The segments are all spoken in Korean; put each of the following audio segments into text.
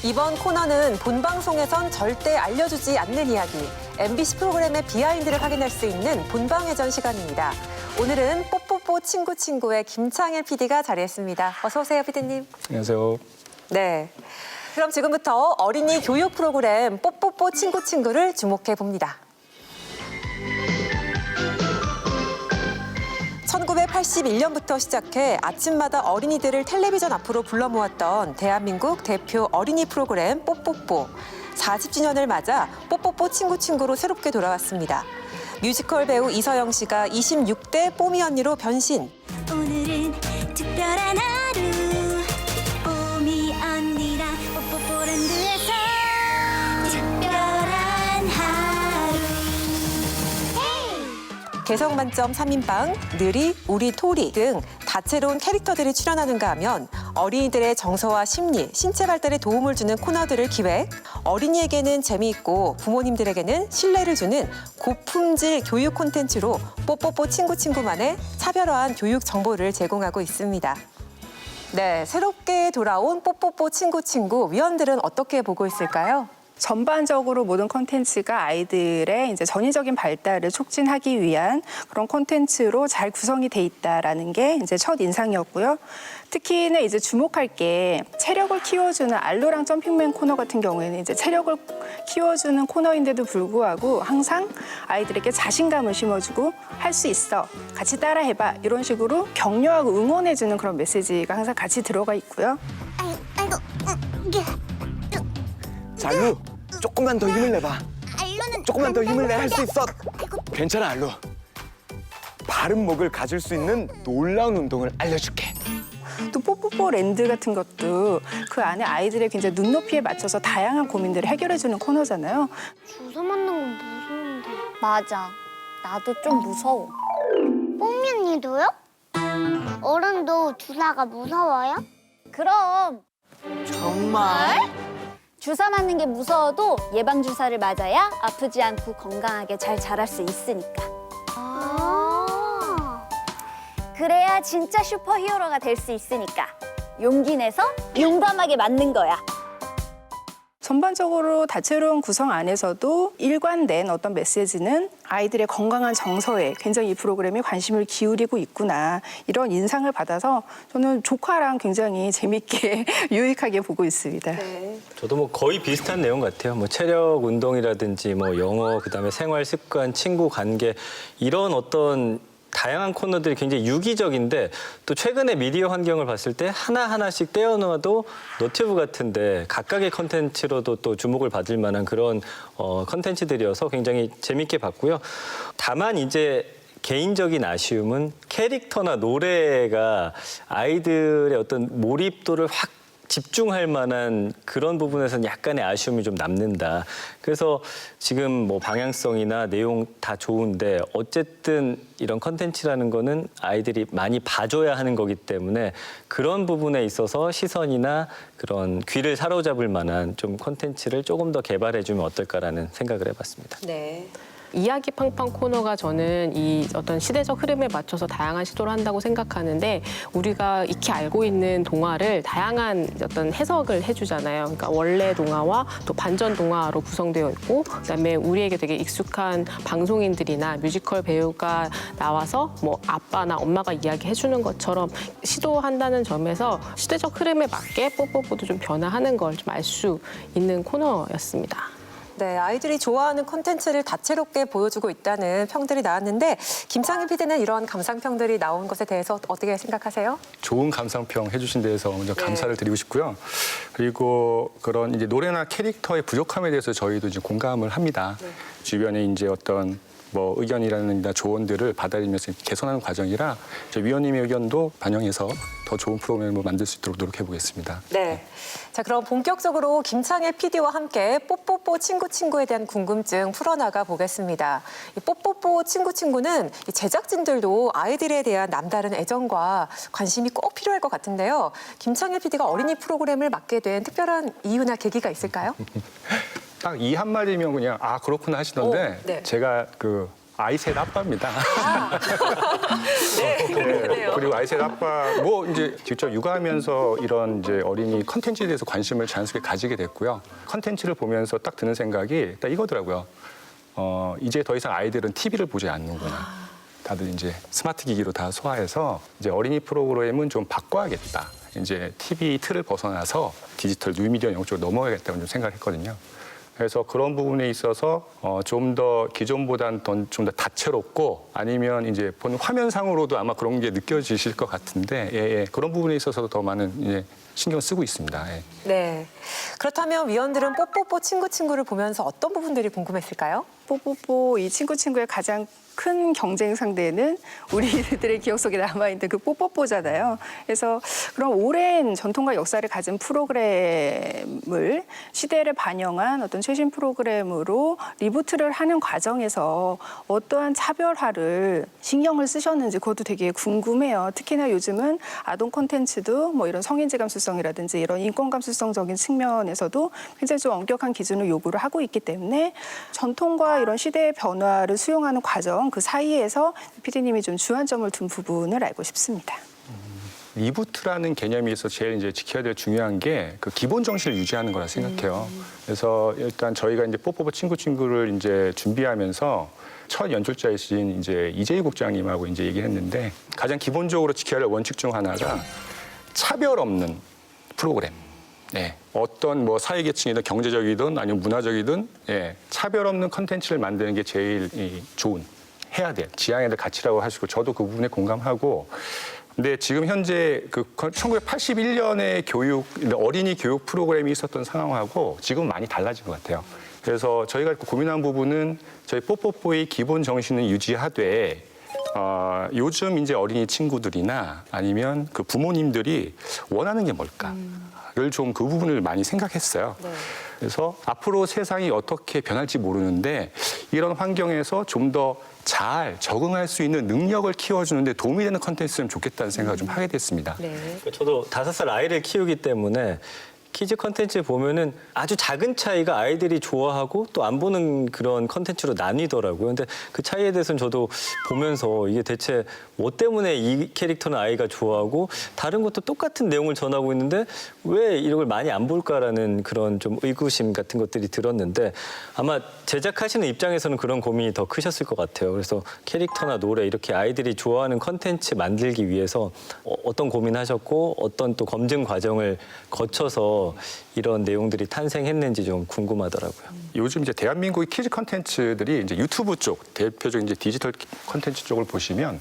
이번 코너는 본 방송에선 절대 알려주지 않는 이야기, MBC 프로그램의 비하인드를 확인할 수 있는 본방회전 시간입니다. 오늘은 뽀뽀뽀 친구 친구의 김창일 PD가 자리했습니다. 어서 오세요, PD님. 안녕하세요. 네. 그럼 지금부터 어린이 교육 프로그램 뽀뽀뽀 친구 친구를 주목해 봅니다. 1981년부터 시작해 아침마다 어린이들을 텔레비전 앞으로 불러 모았던 대한민국 대표 어린이 프로그램 뽀뽀뽀. 40주년을 맞아 뽀뽀뽀 친구 친구로 새롭게 돌아왔습니다. 뮤지컬 배우 이서영 씨가 26대 뽀미 언니로 변신. 오늘은 특별한 하루 뽀미 언니랑 뽀뽀뽀랜드에서 특별한 하루 개성 만점 3인방, 느리, 우리 토리 등 다채로운 캐릭터들이 출연하는가 하면 어린이들의 정서와 심리, 신체 발달에 도움을 주는 코너들을 기획, 어린이에게는 재미있고 부모님들에게는 신뢰를 주는 고품질 교육 콘텐츠로 뽀뽀뽀 친구 친구만의 차별화한 교육 정보를 제공하고 있습니다. 네, 새롭게 돌아온 뽀뽀뽀 친구 친구 위원들은 어떻게 보고 있을까요? 전반적으로 모든 콘텐츠가 아이들의 이제 전위적인 발달을 촉진하기 위한 그런 콘텐츠로 잘 구성이 돼 있다라는 게 이제 첫 인상이었고요. 특히는 이제 주목할 게 체력을 키워주는 알로랑 점핑맨 코너 같은 경우에는 이제 체력을 키워주는 코너인데도 불구하고 항상 아이들에게 자신감을 심어주고 할 수 있어, 같이 따라해봐 이런 식으로 격려하고 응원해주는 그런 메시지가 항상 같이 들어가 있고요. 아이고 자, 알루, 조금만 더 힘을 내봐. 알로는 조금만 더 힘을 내, 할 수 있어. 아이고 괜찮아, 알루. 바른 목을 가질 수 있는 놀라운 운동을 알려줄게. 또 뽀뽀뽀 랜드 같은 것도 그 안에 아이들의 굉장히 눈높이에 맞춰서 다양한 고민들을 해결해주는 코너잖아요. 주사 맞는 건 무서운데. 맞아. 나도 좀 무서워. 뽀미 언니도요? 어른도 주사가 무서워요? 그럼 정말? 주사 맞는 게 무서워도 예방 주사를 맞아야 아프지 않고 건강하게 잘 자랄 수 있으니까. 아. 그래야 진짜 슈퍼히어로가 될 수 있으니까. 용기 내서 용감하게 맞는 거야. 전반적으로 다채로운 구성 안에서도 일관된 어떤 메시지는 아이들의 건강한 정서에 굉장히 이 프로그램이 관심을 기울이고 있구나, 이런 인상을 받아서 저는 조카랑 굉장히 재밌게 유익하게 보고 있습니다. 저도 뭐 거의 비슷한 내용 같아요. 뭐 체력 운동이라든지 뭐 영어, 그다음에 생활 습관, 친구 관계 이런 어떤 다양한 코너들이 굉장히 유기적인데 또 최근에 미디어 환경을 봤을 때 하나하나씩 떼어놓아도 너튜브 같은데 각각의 컨텐츠로도 또 주목을 받을 만한 그런 컨텐츠들이어서 굉장히 재밌게 봤고요. 다만 이제 개인적인 아쉬움은 캐릭터나 노래가 아이들의 어떤 몰입도를 확 집중할 만한 그런 부분에서는 약간의 아쉬움이 좀 남는다. 그래서 지금 뭐 방향성이나 내용 다 좋은데 어쨌든 이런 컨텐츠라는 거는 아이들이 많이 봐줘야 하는 거기 때문에 그런 부분에 있어서 시선이나 그런 귀를 사로잡을 만한 좀 컨텐츠를 조금 더 개발해주면 어떨까라는 생각을 해봤습니다. 네. 이야기 팡팡 코너가 저는 이 어떤 시대적 흐름에 맞춰서 다양한 시도를 한다고 생각하는데, 우리가 익히 알고 있는 동화를 다양한 어떤 해석을 해주잖아요. 그러니까 원래 동화와 또 반전 동화로 구성되어 있고, 그다음에 우리에게 되게 익숙한 방송인들이나 뮤지컬 배우가 나와서 뭐 아빠나 엄마가 이야기해주는 것처럼 시도한다는 점에서 시대적 흐름에 맞게 뽀뽀뽀도 좀 변화하는 걸 좀 알 수 있는 코너였습니다. 네, 아이들이 좋아하는 콘텐츠를 다채롭게 보여주고 있다는 평들이 나왔는데 김창일 PD는 이런 감상평들이 나온 것에 대해서 어떻게 생각하세요? 좋은 감상평 해주신 데에서 먼저 감사를 드리고 싶고요. 그리고 그런 이제 노래나 캐릭터의 부족함에 대해서 저희도 이제 공감을 합니다. 주변에 이제 어떤 뭐 의견이라는 조언들을 받아들이면서 개선하는 과정이라 저희 위원님의 의견도 반영해서 더 좋은 프로그램을 만들 수 있도록 노력해 보겠습니다. 네. 자, 그럼 본격적으로 김창일 PD와 함께 뽀뽀뽀 친구 친구에 대한 궁금증 풀어나가 보겠습니다. 이 뽀뽀뽀 친구 친구는 이 제작진들도 아이들에 대한 남다른 애정과 관심이 꼭 필요할 것 같은데요. 김창일 PD가 어린이 프로그램을 맡게 된 특별한 이유나 계기가 있을까요? 딱 이 한마디면 그냥 아 그렇구나 하시던데 네. 제가 그 아이셋 아빠입니다. 네, 그리고 아이셋 아빠 뭐 이제 직접 육아하면서 이런 이제 어린이 컨텐츠에 대해서 관심을 자연스럽게 가지게 됐고요. 컨텐츠를 보면서 딱 드는 생각이 딱 이거더라고요. 이제 더 이상 아이들은 TV를 보지 않는구나. 다들 이제 스마트 기기로 다 소화해서 이제 어린이 프로그램은 좀 바꿔야겠다. 이제 TV 틀을 벗어나서 디지털 뉴미디어 영역으로 넘어가야겠다고 좀 생각을 했거든요. 그래서 그런 부분에 있어서 좀 더 기존보다는 좀 더 다채롭고 아니면 이제 본 화면상으로도 아마 그런 게 느껴지실 것 같은데 예, 그런 부분에 있어서도 더 많은 이제 신경 쓰고 있습니다. 예. 네. 그렇다면 위원들은 뽀뽀뽀 친구를 보면서 어떤 부분들이 궁금했을까요? 뽀뽀뽀 이 친구의 가장 큰 경쟁 상대는 우리들의 기억 속에 남아있는 그 뽀뽀뽀잖아요. 그래서 그런 오랜 전통과 역사를 가진 프로그램을 시대를 반영한 어떤 최신 프로그램으로 리부트를 하는 과정에서 어떠한 차별화를 신경을 쓰셨는지 그것도 되게 궁금해요. 특히나 요즘은 아동 콘텐츠도 뭐 이런 성인지 감수성이라든지 이런 인권 감수성적인 측면에서도 굉장히 좀 엄격한 기준을 요구를 하고 있기 때문에 전통과 이런 시대의 변화를 수용하는 과정 그 사이에서 PD님이 좀 주안점을 둔 부분을 알고 싶습니다. 리부트라는 개념이 있어 제일 이제 지켜야 될 중요한 게 그 기본 정신을 유지하는 거라 생각해요. 그래서 일단 저희가 이제 뽀뽀뽀 친구를 이제 준비하면서 첫 연출자이신 이제 이재희 국장님하고 이제 얘기했는데 가장 기본적으로 지켜야 할 원칙 중 하나가 차별 없는 프로그램. 네. 어떤 뭐 사회계층이든 경제적이든 아니면 문화적이든 차별 없는 컨텐츠를 만드는 게 제일 좋은 해야 될 지향해야 될 가치라고 하시고 저도 그 부분에 공감하고 근데 지금 현재 그 1981년에 어린이 교육 프로그램이 있었던 상황하고 지금 많이 달라진 것 같아요. 그래서 저희가 고민한 부분은 저희 뽀뽀뽀의 기본 정신은 유지하되 요즘 이제 어린이 친구들이나 아니면 그 부모님들이 원하는 게 뭘까를 좀 그 부분을 많이 생각했어요. 네. 그래서 앞으로 세상이 어떻게 변할지 모르는데 이런 환경에서 좀 더 잘 적응할 수 있는 능력을 키워주는데 도움이 되는 컨텐츠는 좋겠다는 생각을 좀 하게 됐습니다. 네. 저도 5살 아이를 키우기 때문에 키즈 컨텐츠 보면은 아주 작은 차이가 아이들이 좋아하고 또 안 보는 그런 컨텐츠로 나뉘더라고요. 근데 그 차이에 대해서는 저도 보면서 이게 대체 뭐 때문에 이 캐릭터는 아이가 좋아하고 다른 것도 똑같은 내용을 전하고 있는데 왜 이런 걸 많이 안 볼까라는 그런 좀 의구심 같은 것들이 들었는데 아마 제작하시는 입장에서는 그런 고민이 더 크셨을 것 같아요. 그래서 캐릭터나 노래 이렇게 아이들이 좋아하는 컨텐츠 만들기 위해서 어떤 고민하셨고 어떤 또 검증 과정을 거쳐서 이런 내용들이 탄생했는지 좀 궁금하더라고요. 요즘 이제 대한민국의 키즈 컨텐츠들이 이제 유튜브 쪽 대표적인 이제 디지털 컨텐츠 쪽을 보시면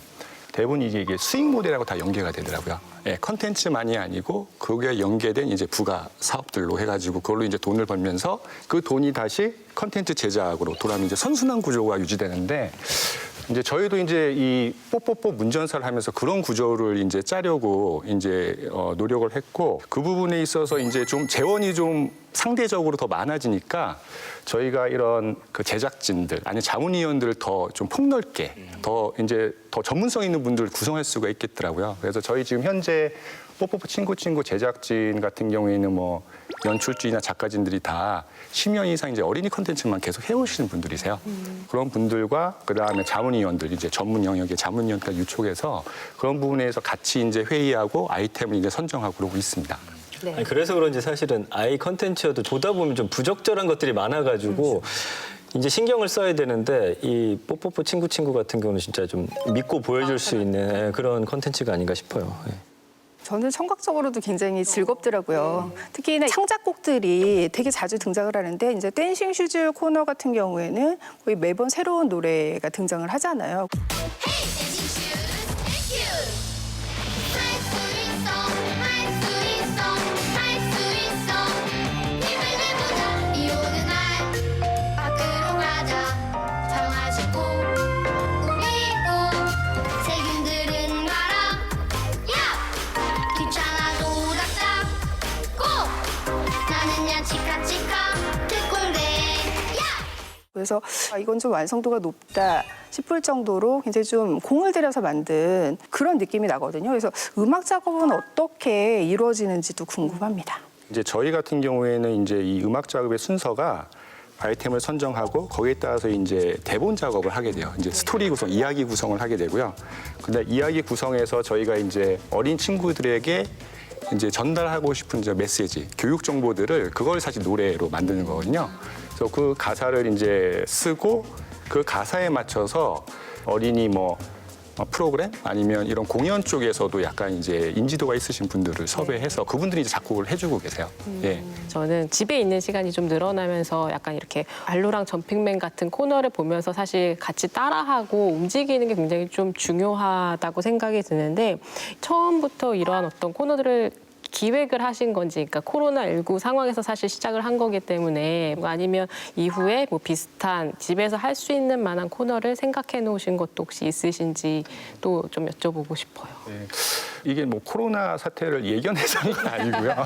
대부분 이게 수익 모델하고 다 연계가 되더라고요. 컨텐츠만이 아니고 거기에 연계된 이제 부가 사업들로 해가지고 그걸로 이제 돈을 벌면서 그 돈이 다시 컨텐츠 제작으로 돌아오면 이제 선순환 구조가 유지되는데 이제 저희도 이제 이 뽀뽀뽀 문전사를 하면서 그런 구조를 이제 짜려고 이제 노력을 했고 그 부분에 있어서 이제 좀 재원이 좀 상대적으로 더 많아지니까 저희가 이런 그 제작진들 아니 자문위원들을 더 좀 폭넓게 더 이제 더 전문성 있는 분들을 구성할 수가 있겠더라고요. 그래서 저희 지금 현재 뽀뽀뽀 친구 제작진 같은 경우에는 뭐 연출진이나 작가진들이 다 10년 이상 이제 어린이 컨텐츠만 계속 해오시는 분들이세요. 그런 분들과 그다음에 자문위원들 이제 전문 영역의 자문위원까지 유촉해서 그런 부분에서 같이 이제 회의하고 아이템을 이제 선정하고 그러고 있습니다. 네. 아니, 그래서 그런지 사실은 아이 컨텐츠여도 보다 보면 좀 부적절한 것들이 많아가지고 이제 신경을 써야 되는데 이 뽀뽀뽀 친구 같은 경우는 진짜 좀 믿고 보여줄 수 있는 그런 컨텐츠가 아닌가 싶어요. 저는 청각적으로도 굉장히 즐겁더라고요. 특히나 창작곡들이 되게 자주 등장을 하는데 이제 댄싱 슈즈 코너 같은 경우에는 거의 매번 새로운 노래가 등장을 하잖아요. 그래서 이건 좀 완성도가 높다 싶을 정도로 굉장히 좀 공을 들여서 만든 그런 느낌이 나거든요. 그래서 음악 작업은 어떻게 이루어지는지도 궁금합니다. 이제 저희 같은 경우에는 이제 이 음악 작업의 순서가 아이템을 선정하고 거기에 따라서 이제 대본 작업을 하게 돼요. 이제 스토리 구성, 이야기 구성을 하게 되고요. 근데 이야기 구성에서 저희가 이제 어린 친구들에게 이제 전달하고 싶은 이제 메시지, 교육 정보들을 그걸 사실 노래로 만드는 거거든요. 그래서 그 가사를 이제 쓰고 그 가사에 맞춰서 어린이 뭐 프로그램 아니면 이런 공연 쪽에서도 약간 이제 인지도가 있으신 분들을 섭외해서 그분들이 이제 작곡을 해주고 계세요. 예. 저는 집에 있는 시간이 좀 늘어나면서 약간 이렇게 알로랑 점핑맨 같은 코너를 보면서 사실 같이 따라하고 움직이는 게 굉장히 좀 중요하다고 생각이 드는데 처음부터 이러한 어떤 코너들을 기획을 하신 건지, 그러니까 코로나19 상황에서 사실 시작을 한 거기 때문에 아니면 이후에 뭐 비슷한 집에서 할 수 있는 만한 코너를 생각해 놓으신 것도 혹시 있으신지 또 좀 여쭤보고 싶어요. 네. 이게 뭐 코로나 사태를 예견해서 한 건 아니고요.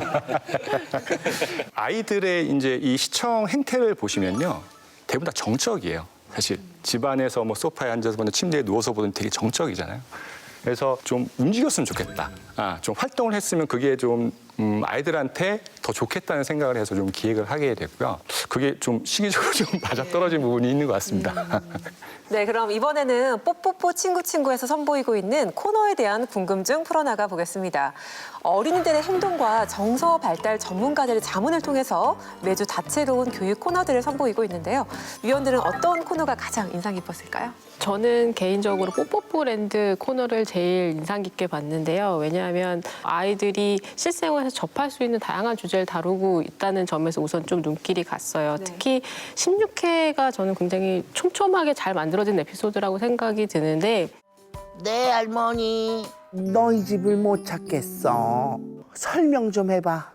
아이들의 이제 이 시청 행태를 보시면요. 대부분 다 정적이에요. 사실 집안에서 뭐 소파에 앉아서 보는 침대에 누워서 보는 되게 정적이잖아요. 그래서 좀 움직였으면 좋겠다. 좀 활동을 했으면 그게 좀 아이들한테 더 좋겠다는 생각을 해서 좀 기획을 하게 됐고요. 그게 좀 시기적으로 좀 맞아떨어진 부분이 있는 것 같습니다. 네, 그럼 이번에는 뽀뽀뽀 친구친구에서 선보이고 있는 코너에 대한 궁금증 풀어나가 보겠습니다. 어린이들의 행동과 정서 발달 전문가들의 자문을 통해서 매주 다채로운 교육 코너들을 선보이고 있는데요. 위원들은 어떤 코너가 가장 인상 깊었을까요? 저는 개인적으로 뽀뽀뽀랜드 코너를 제일 인상 깊게 봤는데요. 왜냐하면 아이들이 실생활에서 접할 수 있는 다양한 주제를 다루고 있다는 점에서 우선 좀 눈길이 갔어요. 특히 16회가 저는 굉장히 촘촘하게 잘 만들어진 에피소드라고 생각이 드는데 네, 할머니. 너희 집을 못 찾겠어. 설명 좀 해봐.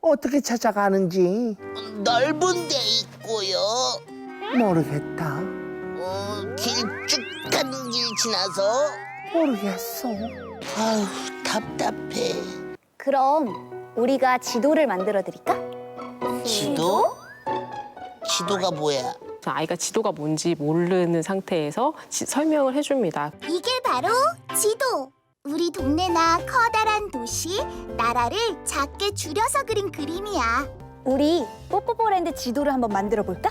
어떻게 찾아가는지. 넓은 데 있고요. 모르겠다. 길 쭉 가는 길 지나서. 모르겠어. 아휴, 답답해. 그럼 우리가 지도를 만들어 드릴까? 지도? 지도가 뭐야? 아이가 지도가 뭔지 모르는 상태에서 설명을 해줍니다. 이게 바로 지도. 우리 동네나 커다란 도시, 나라를 작게 줄여서 그린 그림이야. 우리 뽀뽀뽀랜드 지도를 한번 만들어 볼까?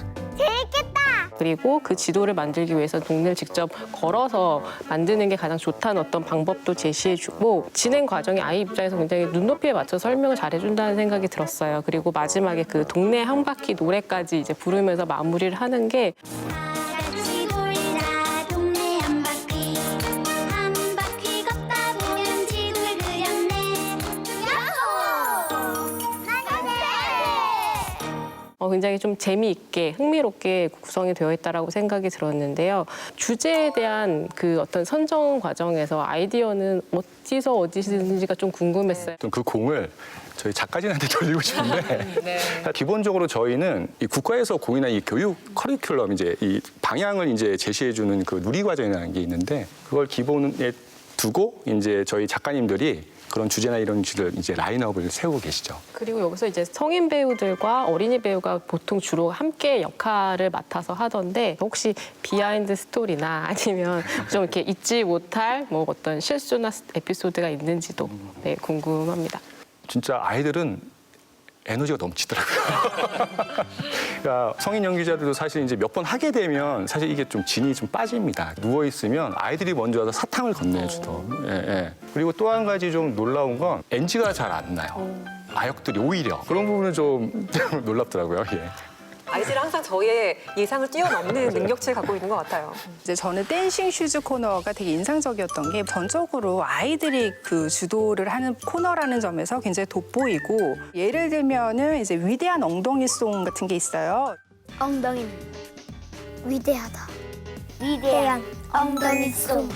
그리고 그 지도를 만들기 위해서 동네를 직접 걸어서 만드는 게 가장 좋다는 어떤 방법도 제시해주고 진행 과정이 아이 입장에서 굉장히 눈높이에 맞춰 설명을 잘해준다는 생각이 들었어요. 그리고 마지막에 그 동네 한 바퀴 노래까지 이제 부르면서 마무리를 하는 게 같이 돌자 동네 한 바퀴 걷다 보면 지도를 그렸네. 야호! 굉장히 좀 재미있게 흥미롭게 구성이 되어 있다라고 생각이 들었는데요. 주제에 대한 그 어떤 선정 과정에서 아이디어는 어디서든지가 좀 궁금했어요. 그 공을 저희 작가진한테 돌리고 싶은데 기본적으로 저희는 이 국가에서 공인한 이 교육 커리큘럼 이제 이 방향을 이제 제시해주는 그 누리과정이라는 게 있는데 그걸 기본에 두고 이제 저희 작가님들이 그런 주제나 이런 주를 이제 라인업을 세우고 계시죠. 그리고 여기서 이제 성인 배우들과 어린이 배우가 보통 주로 함께 역할을 맡아서 하던데 혹시 비하인드 스토리나 아니면 좀 이렇게 잊지 못할 뭐 어떤 실수나 에피소드가 있는지도 네, 궁금합니다. 진짜 아이들은 에너지가 넘치더라고요. 그러니까 성인 연기자들도 사실 이제 몇 번 하게 되면 사실 이게 좀 진이 좀 빠집니다. 누워 있으면 아이들이 먼저 와서 사탕을 건네주더. 예. 그리고 또 한 가지 좀 놀라운 건 NG가 잘 안 나요. 아역들이 오히려 그런 부분은 좀 놀랍더라고요. 예. 아이들은 항상 저희의 예상을 뛰어넘는 능력치를 갖고 있는 것 같아요. 이제 저는 댄싱 슈즈 코너가 되게 인상적이었던 게 전적으로 아이들이 그 주도를 하는 코너라는 점에서 굉장히 돋보이고 예를 들면은 이제 위대한 엉덩이송 같은 게 있어요. 엉덩이는 위대하다. 위대한 엉덩이 송.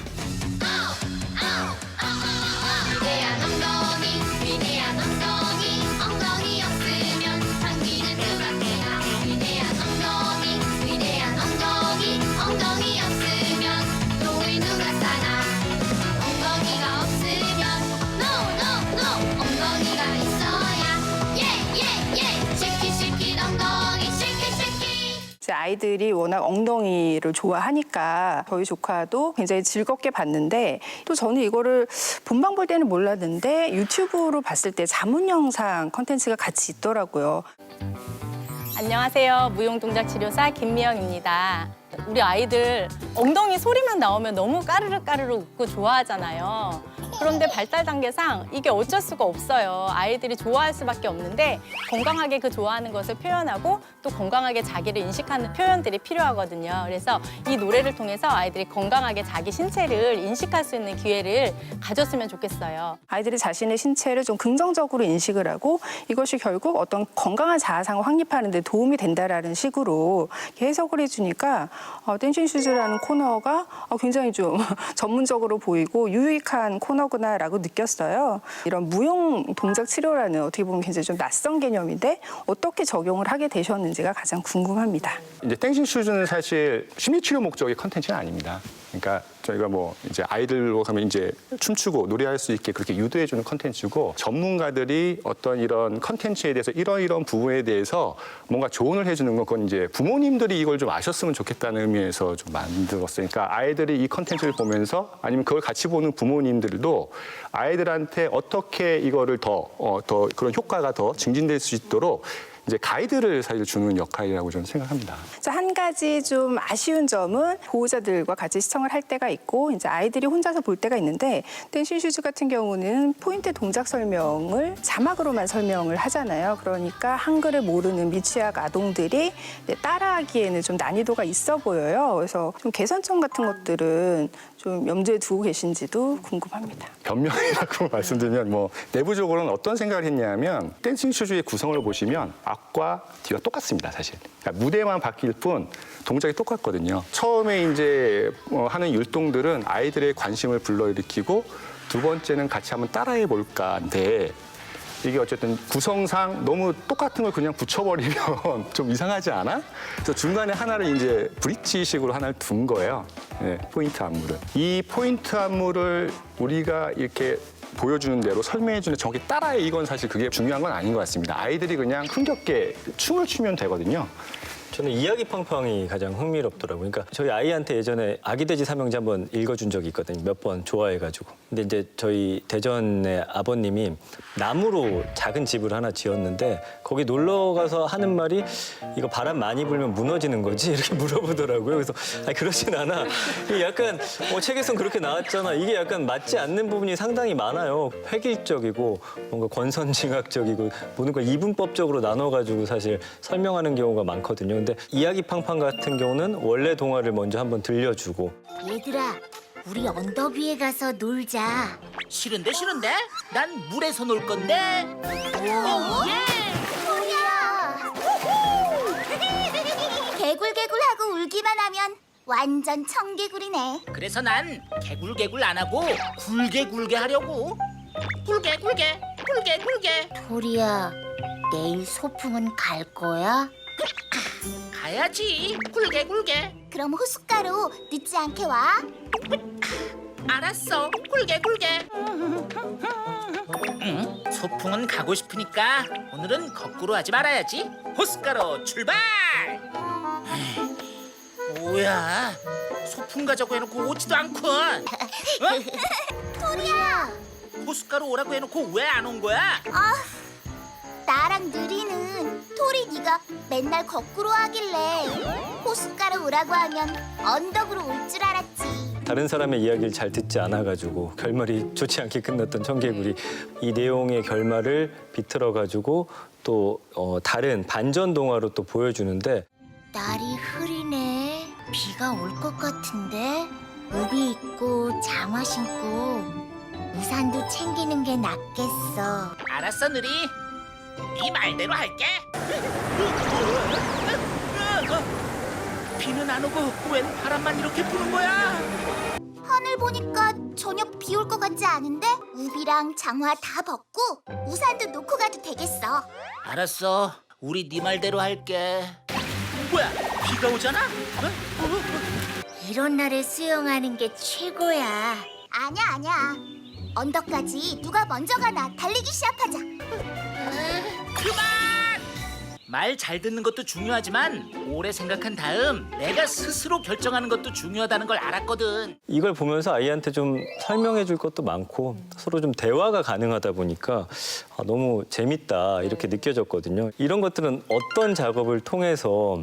이제 아이들이 워낙 엉덩이를 좋아하니까 저희 조카도 굉장히 즐겁게 봤는데 또 저는 이거를 본방 볼 때는 몰랐는데 유튜브로 봤을 때 자문 영상 컨텐츠가 같이 있더라고요. 안녕하세요. 무용동작치료사 김미영입니다. 우리 아이들 엉덩이 소리만 나오면 너무 까르르 까르르 웃고 좋아하잖아요. 그런데 발달 단계상 이게 어쩔 수가 없어요. 아이들이 좋아할 수밖에 없는데 건강하게 그 좋아하는 것을 표현하고 또 건강하게 자기를 인식하는 표현들이 필요하거든요. 그래서 이 노래를 통해서 아이들이 건강하게 자기 신체를 인식할 수 있는 기회를 가졌으면 좋겠어요. 아이들이 자신의 신체를 좀 긍정적으로 인식을 하고 이것이 결국 어떤 건강한 자아상을 확립하는 데 도움이 된다라는 식으로 이렇게 해석을 해주니까 댄싱 슈즈라는 코너가 굉장히 좀 전문적으로 보이고 유익한 코너구나라고 느꼈어요. 이런 무용 동작 치료라는 어떻게 보면 굉장히 좀 낯선 개념인데 어떻게 적용을 하게 되셨는지가 가장 궁금합니다. 이제 댄싱 슈즈는 사실 심리 치료 목적의 컨텐츠는 아닙니다. 그러니까 저희가 뭐 이제 아이들로 가면 이제 춤추고 노래할 수 있게 그렇게 유도해주는 컨텐츠고 전문가들이 어떤 이런 컨텐츠에 대해서 이런 부분에 대해서 뭔가 조언을 해주는 건 그건 이제 부모님들이 이걸 좀 아셨으면 좋겠다는 의미에서 좀 만들었어요. 그러니까 아이들이 이 컨텐츠를 보면서 아니면 그걸 같이 보는 부모님들도 아이들한테 어떻게 이거를 더 그런 효과가 더 증진될 수 있도록 이제 가이드를 사실 주는 역할이라고 저는 생각합니다. 한 가지 좀 아쉬운 점은 보호자들과 같이 시청을 할 때가 있고 이제 아이들이 혼자서 볼 때가 있는데 댄싱 슈즈 같은 경우는 포인트 동작 설명을 자막으로만 설명을 하잖아요. 그러니까 한글을 모르는 미취학 아동들이 따라하기에는 좀 난이도가 있어 보여요. 그래서 좀 개선점 같은 것들은 좀 염두에 두고 계신지도 궁금합니다. 변명이라고 말씀드리면 뭐 내부적으로는 어떤 생각을 했냐면 댄싱 슈즈의 구성을 보시면 앞과 뒤가 똑같습니다, 사실. 그러니까 무대만 바뀔 뿐 동작이 똑같거든요. 처음에 이제 하는 율동들은 아이들의 관심을 불러일으키고 두 번째는 같이 한번 따라해 볼까인데 이게 어쨌든 구성상 너무 똑같은 걸 그냥 붙여버리면 좀 이상하지 않아? 그래서 중간에 하나를 이제 브릿지식으로 하나를 둔 거예요. 네, 포인트 안무를. 이 포인트 안무를 우리가 이렇게 보여주는 대로 설명해주는 정확히 따라해 이건 사실 그게 중요한 건 아닌 것 같습니다. 아이들이 그냥 흥겹게 춤을 추면 되거든요. 저는 이야기 팡팡이 가장 흥미롭더라고요. 그러니까 저희 아이한테 예전에 아기 돼지 삼형제 한번 읽어준 적이 있거든요. 몇 번 좋아해가지고. 근데 이제 저희 대전의 아버님이 나무로 작은 집을 하나 지었는데 거기 놀러 가서 하는 말이 이거 바람 많이 불면 무너지는 거지? 이렇게 물어보더라고요. 그래서 아니, 그러진 않아. 이게 약간 책에선 그렇게 나왔잖아. 이게 약간 맞지 않는 부분이 상당히 많아요. 획일적이고 뭔가 권선징악적이고 모든 걸 이분법적으로 나눠가지고 사실 설명하는 경우가 많거든요. 근데 이야기 팡팡 같은 경우는 원래 동화를 먼저 한번 들려주고 얘들아, 우리 언덕 위에 가서 놀자. 싫은데? 난 물에서 놀 건데. 소리야. 개굴개굴하고 울기만 하면 완전 청개구리네. 그래서 난 개굴개굴 안 하고 굴개굴개 하려고. 굴개. 소리야, 내일 소풍은 갈 거야? 가야지. 굴개. 그럼 호숫가로 늦지 않게 와. 알았어. 굴개. 소풍은 가고 싶으니까 오늘은 거꾸로 하지 말아야지. 호숫가로 출발! 뭐야? 소풍 가자고 해놓고 오지도 않고. 소리야, 호숫가로 오라고 해놓고 왜 안 온 거야? 나랑 느리는 토리 네가 맨날 거꾸로 하길래 호숫가로 오라고 하면 언덕으로 올 줄 알았지. 다른 사람의 이야기를 잘 듣지 않아가지고 결말이 좋지 않게 끝났던 청개구리. 이 내용의 결말을 비틀어가지고 또 다른 반전 동화로 또 보여주는데 날이 흐리네. 비가 올 것 같은데. 우비 입고 장화 신고 우산도 챙기는 게 낫겠어. 알았어, 느리. 네 말대로 할게. 비는 안 오고 웬 바람만 이렇게 부는 거야? 하늘 보니까 전혀 비 올 것 같지 않은데? 우비랑 장화 다 벗고 우산도 놓고 가도 되겠어. 알았어. 우리 네 말대로 할게. 뭐야? 비가 오잖아? 이런 날에 수영하는 게 최고야. 아니야. 언덕까지 누가 먼저 가나 달리기 시합하자. 그만! 말 잘 듣는 것도 중요하지만 오래 생각한 다음 내가 스스로 결정하는 것도 중요하다는 걸 알았거든. 이걸 보면서 아이한테 좀 설명해 줄 것도 많고 서로 좀 대화가 가능하다 보니까 너무 재밌다 이렇게 느껴졌거든요. 이런 것들은 어떤 작업을 통해서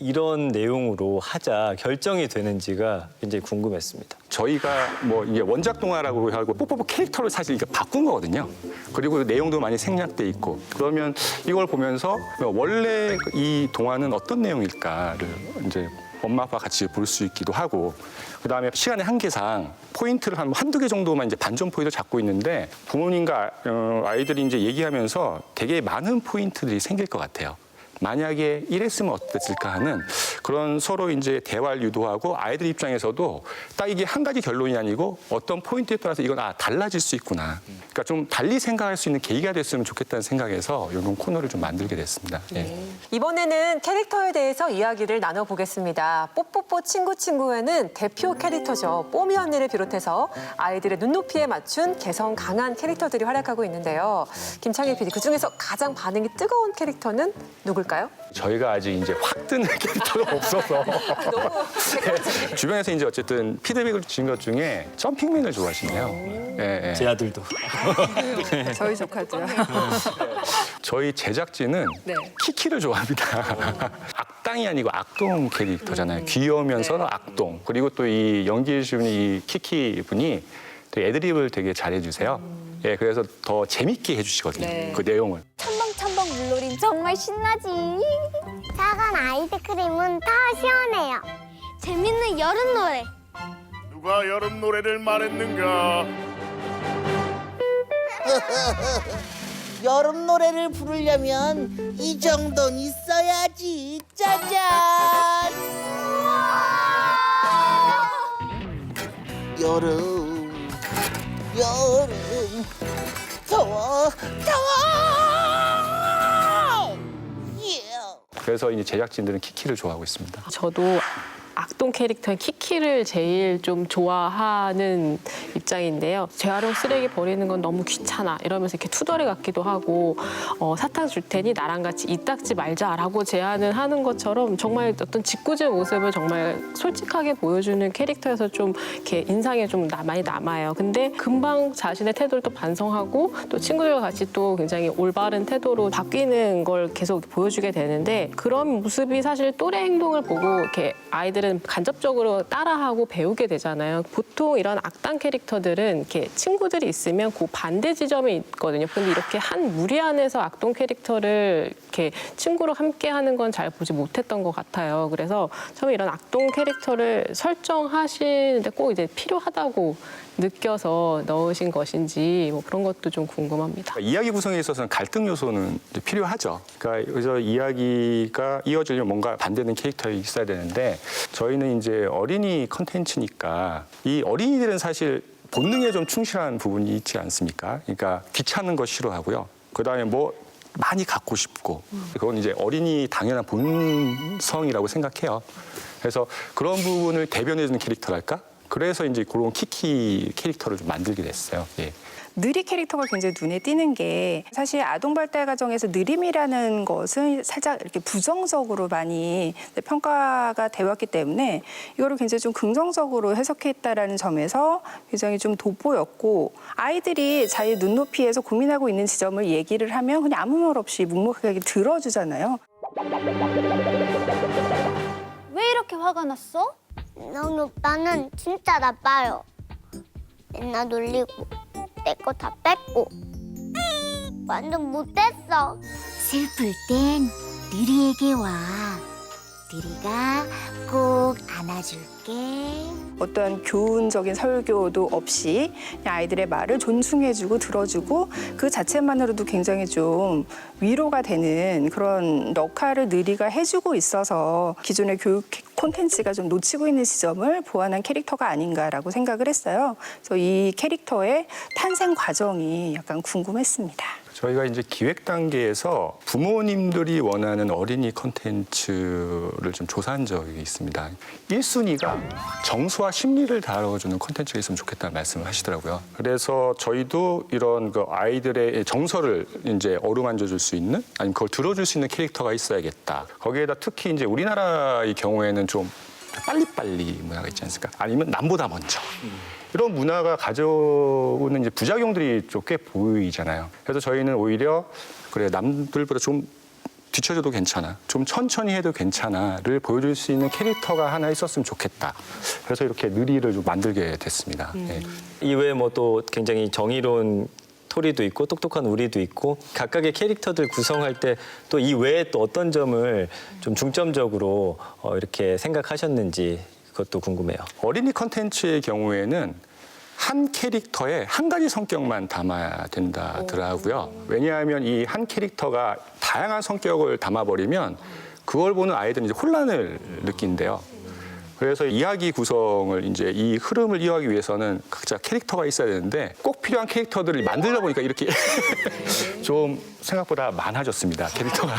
이런 내용으로 하자 결정이 되는지가 굉장히 궁금했습니다. 저희가 뭐 이게 원작 동화라고 하고 뽀뽀뽀 캐릭터를 사실 이게 바꾼 거거든요. 그리고 내용도 많이 생략돼 있고 그러면 이걸 보면서 원래 이 동화는 어떤 내용일까를 이제 엄마 아빠 같이 볼 수 있기도 하고 그다음에 시간의 한계상 포인트를 한 한두 개 정도만 이제 반전 포인트를 잡고 있는데 부모님과 아이들이 이제 얘기하면서 되게 많은 포인트들이 생길 것 같아요. 만약에 이랬으면 어땠을까 하는 그런 서로 이제 대화를 유도하고 아이들 입장에서도 딱 이게 한 가지 결론이 아니고 어떤 포인트에 따라서 이건 달라질 수 있구나. 그러니까 좀 달리 생각할 수 있는 계기가 됐으면 좋겠다는 생각에서 이런 코너를 좀 만들게 됐습니다. 예. 이번에는 캐릭터에 대해서 이야기를 나눠보겠습니다. 뽀뽀뽀 친구에는 대표 캐릭터죠. 뽀미 언니를 비롯해서 아이들의 눈높이에 맞춘 개성 강한 캐릭터들이 활약하고 있는데요. 김창일 PD, 그중에서 가장 반응이 뜨거운 캐릭터는 누굴까요? 저희가 아직 이제 확 뜨는 캐릭터가 없어서 네. 주변에서 이제 어쨌든 피드백을 주신 것 중에 점핑맨을 좋아하시네요. 예, 예. 제 아들도. 저희 조카도요. 저희 제작진은 네. 키키를 좋아합니다. 악당이 아니고 악동 캐릭터잖아요. 귀여우면서 악동. 그리고 또 이 연기해 주신 이 키키 분이 또 애드립을 되게 잘해주세요. 예, 그래서 더 재밌게 해주시거든요. 네. 그 내용을. 첨벙첨벙 물놀이 정말 신나지. 작은 아이스크림은 다 시원해요. 재밌는 여름 노래. 누가 여름 노래를 말했는가? 여름 노래를 부르려면 이 정도는 있어야지. 짜잔! 여름, 여름, 더워, 더워! 예! 그래서 이제 제작진들은 키키를 좋아하고 있습니다. 저도 악동 캐릭터인 키키를 제일 좀 좋아하는 입장인데요. 재활용 쓰레기 버리는 건 너무 귀찮아 이러면서 이렇게 투덜이 같기도 하고 사탕 줄 테니 나랑 같이 이 닦지 말자라고 제안을 하는 것처럼 정말 어떤 짓궂은 모습을 정말 솔직하게 보여주는 캐릭터여서 좀 이렇게 인상에 좀 많이 남아요. 근데 금방 자신의 태도를 또 반성하고 또 친구들과 같이 또 굉장히 올바른 태도로 바뀌는 걸 계속 보여주게 되는데 그런 모습이 사실 또래 행동을 보고 이렇게 아이들은 간접적으로 따라하고 배우게 되잖아요. 보통 이런 악당 캐릭터들은 이렇게 친구들이 있으면 그 반대 지점이 있거든요. 근데 이렇게 한 무리 안에서 악동 캐릭터를 이렇게 친구로 함께 하는 건 잘 보지 못했던 것 같아요. 그래서 처음에 이런 악동 캐릭터를 설정하시는데 꼭 이제 필요하다고 느껴서 넣으신 것인지 뭐 그런 것도 좀 궁금합니다. 이야기 구성에 있어서는 갈등 요소는 이제 필요하죠. 그러니까 그래서 이야기가 이어지려면 뭔가 반대되는 캐릭터가 있어야 되는데 저희는 이제 어린이 컨텐츠니까 이 어린이들은 사실 본능에 좀 충실한 부분이 있지 않습니까? 그러니까 귀찮은 거 싫어하고요. 그다음에 뭐 많이 갖고 싶고 그건 이제 어린이 당연한 본성이라고 생각해요. 그래서 그런 부분을 대변해주는 캐릭터랄까? 그래서 이제 그런 키키 캐릭터를 좀 만들게 됐어요. 예. 느리 캐릭터가 굉장히 눈에 띄는 게 사실 아동 발달 과정에서 느림이라는 것은 살짝 이렇게 부정적으로 많이 평가가 되었기 때문에 이거를 굉장히 좀 긍정적으로 해석했다라는 점에서 굉장히 좀 돋보였고 아이들이 자기 눈높이에서 고민하고 있는 지점을 얘기를 하면 그냥 아무 말 없이 묵묵하게 들어주잖아요. 왜 이렇게 화가 났어? 너희 오빠는 진짜 나빠요. 맨날 놀리고 내 거 다 뺏고 완전 못됐어. 슬플 땐 느리에게 와. 느리가 꼭 안아줄게. 어떤 교훈적인 설교도 없이 그냥 아이들의 말을 존중해주고 들어주고 그 자체만으로도 굉장히 좀 위로가 되는 그런 역할을 느리가 해주고 있어서 기존의 교육 콘텐츠가 좀 놓치고 있는 지점을 보완한 캐릭터가 아닌가라고 생각을 했어요. 그래서 이 캐릭터의 탄생 과정이 약간 궁금했습니다. 저희가 이제 기획 단계에서 부모님들이 원하는 어린이 콘텐츠를 좀 조사한 적이 있습니다. 1순위가 정서와 심리를 다뤄주는 콘텐츠가 있으면 좋겠다는 말씀을 하시더라고요. 그래서 저희도 이런 그 아이들의 정서를 이제 어루만져 줄 수 있는, 아니면 그걸 들어줄 수 있는 캐릭터가 있어야겠다. 거기에다 특히 이제 우리나라의 경우에는 좀 빨리빨리 문화가 있지 않습니까? 아니면 남보다 먼저. 이런 문화가 가져오는 이제 부작용들이 좀 꽤 보이잖아요. 그래서 저희는 오히려 그래 남들보다 좀 뒤쳐져도 괜찮아, 좀 천천히 해도 괜찮아를 보여줄 수 있는 캐릭터가 하나 있었으면 좋겠다. 그래서 이렇게 느리를 좀 만들게 됐습니다. 네. 이외에 뭐 또 굉장히 정의로운 토리도 있고 똑똑한 우리도 있고 각각의 캐릭터들 구성할 때 또 이 외에 또 어떤 점을 좀 중점적으로 이렇게 생각하셨는지 그것도 궁금해요. 어린이 콘텐츠의 경우에는 한 캐릭터에 한 가지 성격만 담아야 된다더라고요. 왜냐하면 이 한 캐릭터가 다양한 성격을 담아버리면 그걸 보는 아이들은 이제 혼란을 느낀대요. 그래서 이야기 구성을 이제 이 흐름을 이어가기 위해서는 각자 캐릭터가 있어야 되는데 꼭 필요한 캐릭터들을 만들다 보니까 이렇게 좀 생각보다 많아졌습니다, 캐릭터가.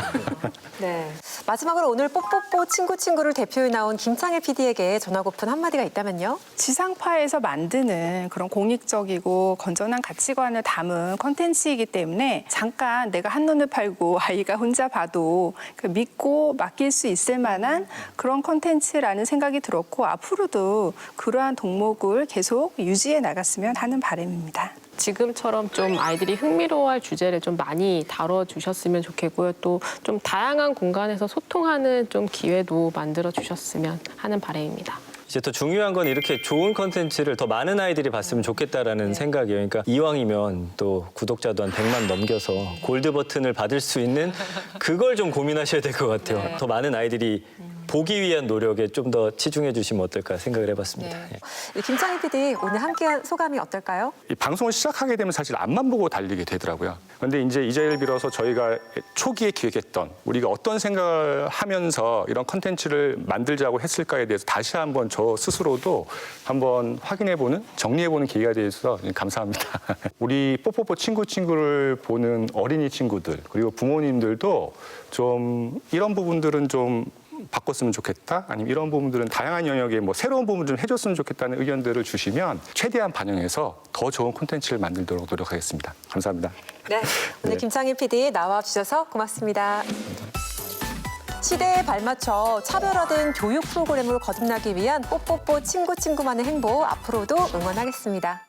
네. 마지막으로 오늘 뽀뽀뽀 친구를 대표해 나온 김창일 PD에게 전하고픈 한마디가 있다면요? 지상파에서 만드는 그런 공익적이고 건전한 가치관을 담은 콘텐츠이기 때문에 잠깐 내가 한눈을 팔고 아이가 혼자 봐도 그 믿고 맡길 수 있을 만한 그런 콘텐츠라는 생각이 들었고 앞으로도 그러한 덕목을 계속 유지해 나갔으면 하는 바람입니다. 지금처럼 좀 아이들이 흥미로워할 주제를 좀 많이 다뤄주셨으면 좋겠고요. 또 좀 다양한 공간에서 소통하는 좀 기회도 만들어주셨으면 하는 바람입니다. 이제 더 중요한 건 이렇게 좋은 콘텐츠를 더 많은 아이들이 봤으면 좋겠다라는 생각이에요. 그러니까 이왕이면 또 구독자도 한 100만 넘겨서 골드 버튼을 받을 수 있는 그걸 좀 고민하셔야 될 것 같아요. 더 많은 아이들이 보기 위한 노력에 좀 더 치중해 주시면 어떨까 생각을 해봤습니다. 이 김창일 PD 오늘 함께한 소감이 어떨까요? 이 방송을 시작하게 되면 사실 앞만 보고 달리게 되더라고요. 그런데 이제 이 자리를 빌어서 저희가 초기에 기획했던 우리가 어떤 생각을 하면서 이런 콘텐츠를 만들자고 했을까에 대해서 다시 한번 저 스스로도 한번 확인해보는, 정리해보는 기회가 돼서 감사합니다. 우리 뽀뽀뽀 친구를 보는 어린이 친구들 그리고 부모님들도 좀 이런 부분들은 좀 바꿨으면 좋겠다, 아니면 이런 부분들은 다양한 영역에 뭐 새로운 부분 좀 해줬으면 좋겠다는 의견들을 주시면 최대한 반영해서 더 좋은 콘텐츠를 만들도록 노력하겠습니다. 감사합니다. 네. 오늘 김창일 PD 나와 주셔서 고맙습니다. 시대에 발맞춰 차별화된 교육 프로그램으로 거듭나기 위한 뽀뽀뽀 친구만의 행보 앞으로도 응원하겠습니다.